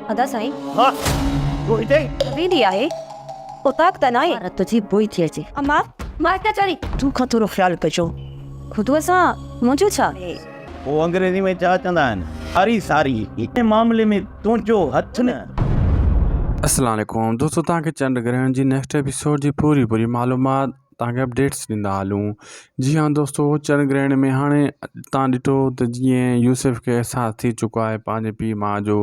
अदा साईं हाँ तूं हिते वेंदी आहे उताक त नाहे पर तुंहिंजी बोई थी अचे अम्मा मां हिते चरी तूं खां थोरो ख़्यालु कजो खुदूअ सां मुंहिंजो छा वो अंग्रेजी में छा चवंदा आहिनि सारी सारी हिन मामले में तुंहिंजो हथ न। अस्सलाम वालेकुम दोस्तों, तव्हांखे चंड ग्रहण जी नेक्स्ट एपिसोड जी पूरी मालूमात तव्हांखे अपडेट्स ॾींदा हलूं। जी हाँ दोस्तों, चंड ग्रहण में हाणे तव्हां ॾिठो त जीअं यूसुफ खे अहसासु थी चुको आहे पंहिंजे पीउ माउ जो।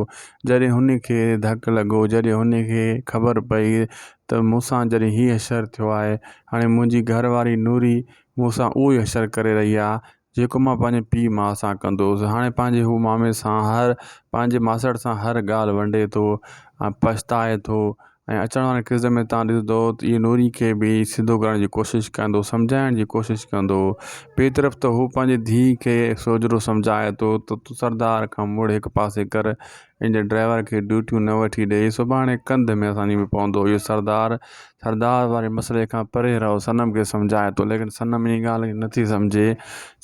जॾहिं हुन खे धकु लॻो, जॾहिं हुन खे ख़बर पई त मूंसां जॾहिं हीउ असरु थियो आहे, हाणे मुंहिंजी घरवारी नूरी मूंसां उहो ई असरु करे रही आहे जेको मां पंहिंजे पीउ माउ सां कंदो हुउसि। हाणे पंहिंजे हू मामे सां पंहिंजे मासड़ सां हर ॻाल्हि वंडे थो, पछताए थो ऐं अचण वारे किज़े में तव्हां ॾिसंदो त इहो नूरी खे बि सिधो करण जी कोशिशि कंदो, सम्झाइण जी कोशिशि कंदो। ॿिए तरफ़ त हू पंहिंजी धीउ खे सोजरो सम्झाए थो त तूं सरदार खां मुड़ हिकु पासे कर, इन ड्राइवर खे ड्यूटियूं न वठी ॾे, सुभाणे कंध में असांजी बि पवंदो। इहो सरदार वारे मसइले खां परे रहो, सनम खे सम्झाए थो, लेकिन सनम इन ॻाल्हि खे नथी सम्झे,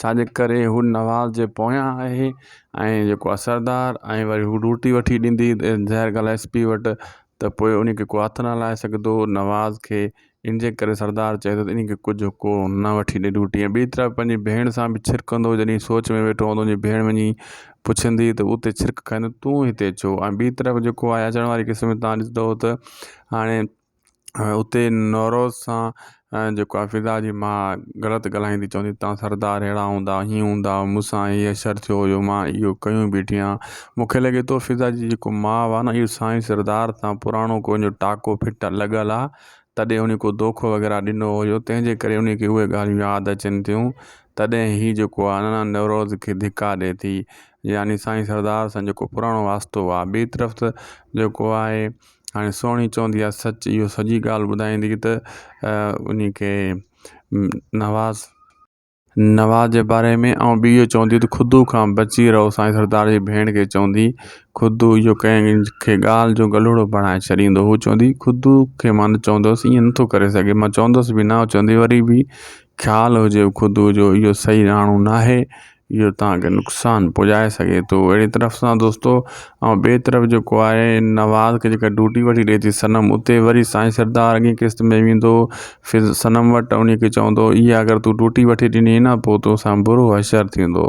छाजे करे हू नवाज़ जे पोयां आहे ऐं जेको आहे सरदार, ऐं वरी हू ड्यूटी वठी ॾींदी ज़ाहिर ॻाल्हि SP वटि, त पोइ उन खे को हथु न लाए सघंदो नवाज़ खे। इन जे करे सरदार चए थो त इन खे कुझु को न वठी ॾे ड्यूटी। ऐं ॿी तरफ़ पंहिंजी भेण सां बि छिरकंदो, जॾहिं सोच में वेठो हूंदो, मुंहिंजी भेण वञी पुछंदी त उते छिरक खाईंदो, तूं हिते छो। ऐं ॿी तरफ़ जेको आहे अचण वारी क़िस्म में तव्हां ॾिसंदो त हाणे उते नौरोज़ सां जेको आहे फिज़ा जी मां ग़लति ॻाल्हाईंदी, चवंदी तव्हां सरदार अहिड़ा हूंदा, हीअं हूंदा, मूंसां हीअ असरु थियो हुयो, मां इहो कयूं बीठी आहियां। मूंखे लॻे थो फिज़ा जी जेको माउ आहे न, इहो साईं सरदार सां पुराणो को जो टाको फिट लॻल आहे, तॾहिं उन को दोखो वग़ैरह ॾिनो हुयो, तंहिंजे करे उन खे उहे ॻाल्हियूं यादि अचनि थियूं। तॾहिं हीउ जेको आहे न नवरोज़ खे धिका ॾिए थी, यानी साईं सरदार सां जेको पुराणो वास्तो आहे। ॿी तरफ़ त जेको आहे हाणे सोणी चवंदी आहे सच, इहो सॼी ॻाल्हि ॿुधाईंदी त उन खे नवाज़ जे बारे में। ऐं ॿी इहो चवंदी त खुदू खां बची रहो, साईं सरदार जी भेण खे चवंदी खुदू इहो कंहिंखे ॻाल्हि जो गलुड़ो बणाए छॾींदो। हू चवंदी खुदू खे मां न चवंदुसि, ईअं नथो करे सघे, मां चवंदुसि बि न। चवंदी वरी बि ख़्यालु हुजे खुदू जो, इहो सही माण्हू न आहे, इहो तव्हांखे नुक़सानु पुॼाए सघे थो। अहिड़ी तरफ़ सां दोस्तो, ऐं ॿिए तरफ़ जेको आहे नवाज़ खे जेका ड्यूटी वठी ॾिए थी सनम, उते वरी साईं सरदार अॻे क़िस्त में वेंदो फिर सनम वटि, उन खे चवंदो इहा अगरि तूं ड्यूटी वठी ॾिनी न, पोइ तोसां बुरो असरु थींदो।